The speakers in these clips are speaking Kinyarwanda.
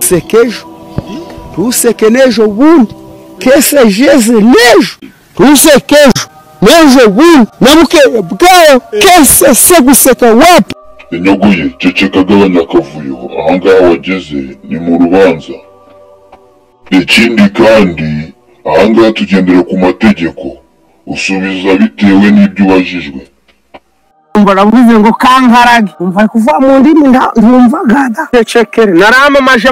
ntusekejo ntuseke nejo bundi kese jeze nejo ntusekejo nejo bundi nabukeye bwayo kese se guseka wapi. Inyogoye ceceka gabanya akavuyo ahangaha wageze ni mu rubanza. Ikindi kandi ahangaha tugendera ku mategeko usubiza bitewe n'ibyo ubajijwe. Baravuze ngo kankarage umva kuva mu ndimi ndumva gada cecekere naramamaje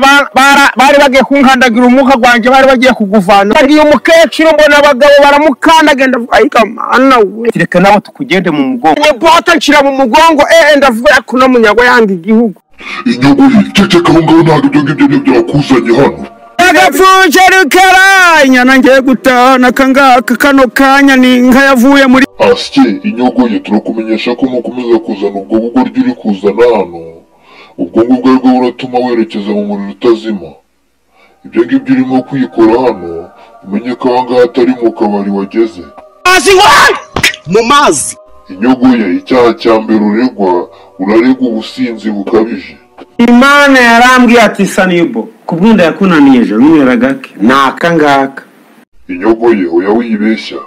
bari bagiye kunkandagira umuka gwanje bari bagiye kuguvana bagiye umukecuru mbona abagabo baramukandaga ndavuga ayika mana we kireka nawe tukugende mu mugongo ne bota nshira mu mugongo ndavuga ko no munyago yanga igihugu. Inyogoye ceceka aho ngaho ntabwo ibyo ngibyo byakuzanye hano. Agapfuje rukara inyana ngiye gutana kangaka kano kanya ni inka yavuye muri asye. Inyogoye turakumenyesha ko mukomeza kuzana ubwo bugoryi uri kuzana hano ubwo ngubwo aribwo buratuma werekeza mu muriro utazima. Ibyo ngibyo urimo kwikora hano umenye ko ahangaha atari mu kabari wageze mu mazi. Inyogoye icyaha cya mbere uregwa uraregwa ubusinzi bukabije. Imana yarambwiye ati Sanibo kubwinda yakunaniye je rumwera gake nakangaka. Inyogoye oya wibeshya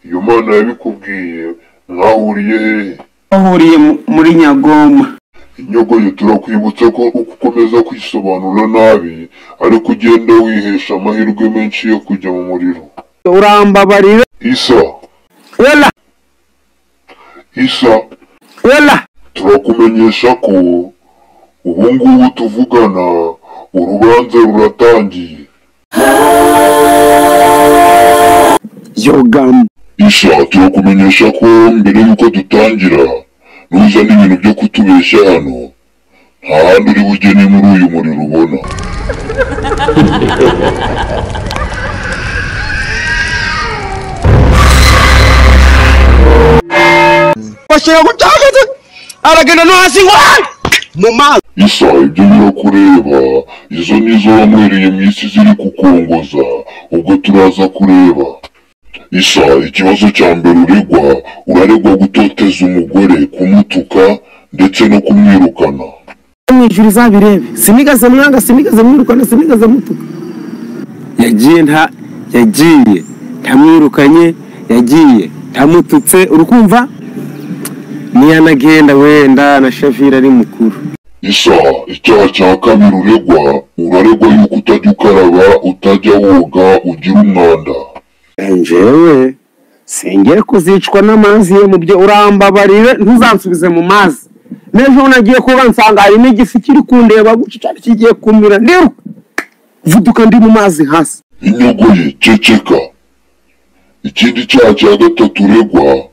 iyo Mana yabikubwiye mwahuriye hehe? Ahuriye muri Nyagoma. Inyogoye turakwibutsa ko ukomeza kwisobanura nabi ariko ugenda wihesha amahirwe menshi yo kujya mu muriro. Urambabarira Isa wala Isa wala turakumenyesha ko ubu ngubu tuvugana urubanza ruratangiye. Yogam Isa turakumenyesha ko mbere yuko dutangira nuzana ibintu byo kutubeshya hano nta handi uri bugene muri uyu muriro ubona. Bashira gutagaza aragenda no hasi ngo mu mazi. Isa ibyo birakureba izo nizo wamwereye mu isi ziri kukongoza ubwo turaza kureba. Isa ikibazo cya mbere uregwa uraregwa gutoteza umugore kumutuka ndetse no kumwirukana. Mwijuru zabirebe sinigaze mwanga sinigaze mwirukana sinigaze mutuka. Yagiye ntamwirukanye yagiye ntamututse urukumva niyanagenda wenda na Shafira ari mukuru. Isa icyaha cya kabiri uregwa uraregwa yuko utajya ukaraba utajya woga ugira umwanda. Njyewe singere kuzicwa n'amazi ye mu byo urambabarire ntuzansubize mu mazi. Nejo nagiye kuba nsanga harimo igifi kiri kundeba guca cyane kigiye kumira ndiruka vuduka ndi mu mazi hasi. Inyogoye ceceka. Ikindi cyaha cya gatatu uregwa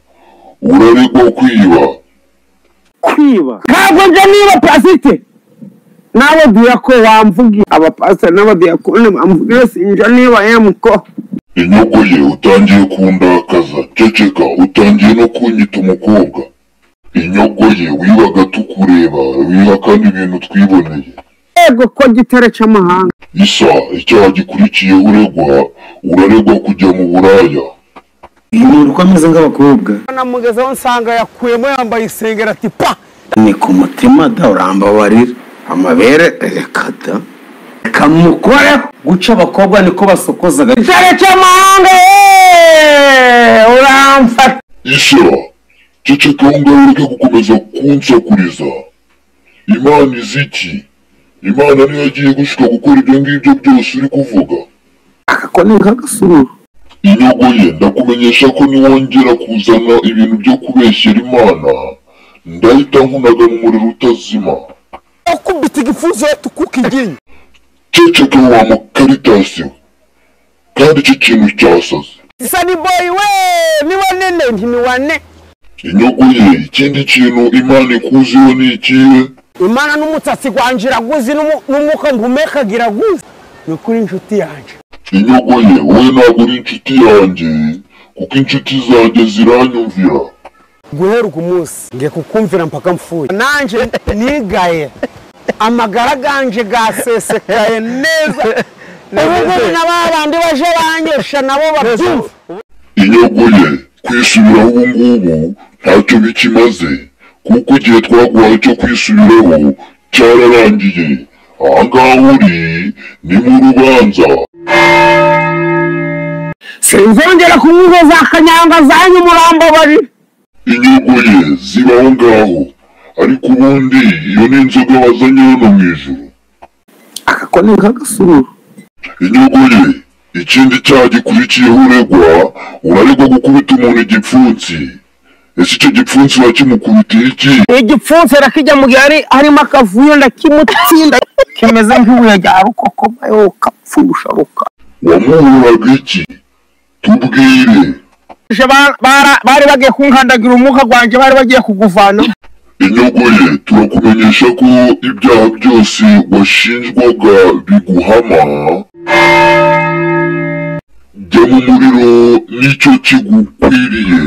uraregwa kwiba. Ntabwo nje niba pasite nawe diyako wamvugi abapasiteri n'abadiyakoni bamvugira sinje niba yemko. Inyogoye utangiye kundakaza ceceka utangiye no kunyita umukobwa. Inyogoye wibaga tukureba wiha kandi ibintu twiboneye. Ego ko gitere cy'amahanga. Isa icyaha gikurikiye uregwa uraregwa kujya mu buraya. Ibintu ukomeze nk'abakobwa namugezeho nsanga yakuyemo yambaye isengera ati pa ni ku mutima da urambabarira amabere rekata kamukore guca abakobwa niko basokozaga cyane cy'amahanga uramfata. Isa ceceka ngaho ureke gukomeza kunsakuriza. Imana iziki Imana niyo yagiye gushika gukora ibyo ngibyo byose uri kuvuga. Akakone nk'agasuru. Inyogoye ndakumenyesha ko niwongera kuzana ibintu byo kubeshyera Imana ndahita nkunaga mu muriro utazima. Akubita igifuzo tukukiginye. Ceceka wa mukaritasi kandi icyo kintu cyasaze. Sani boy we niwe nene ntimiwane. Inyogoye ikindi kintu Imana ikuziho ni ikihe? Imana n'umutsatsi gwanjira guzi n'umuka ngumekagira guzi nukuri inshuti yanje. Inyogoye wowe ntabwo uri inshuti yanjye kuko inshuti zanjye ziranyumvira. Guhera ku munsi ngiye kukumvira mpaka mfuye nanje nigaye amagara ganje gasesekaye neza ubu n'abandi baje banyesha nabo babyumva. Inyogoye kwisubiraho ubu ngubu ntacyo bikimaze kuko igihe twaguhaye cyo kwisubiraho cyararangiye ahangaha uri ni mu rubanza. sinzongera kunywa za kanyanga zanyu murambabarira. Inyogoye zibaho ngaho, ariko ubundi iyo ni inzoga wazanye hano mu ijuru. Ako ni nk'agasuru. Inyogoye, ikindi cyaha gikurikiyeho uregwa, uraregwa gukubita umuntu igipfunsi. Ese icyo gipfunsi wakimukubitiye iki? Igipfunsi rakijya mu gihe harimo akavuyo ndakimutsinda kimeze nk'ibuye rya rukokoma yo kapfusha ruka. Wamuhuraga iki? Tubwire. Bari bagiye kunkandagira umwuka gwanjye, bari bagiye kuguvana. Inyogoye, turakumenyesha ko ibyaha byose washinjwaga biguhama. Jya mu muriro nicyo kigukwiriye.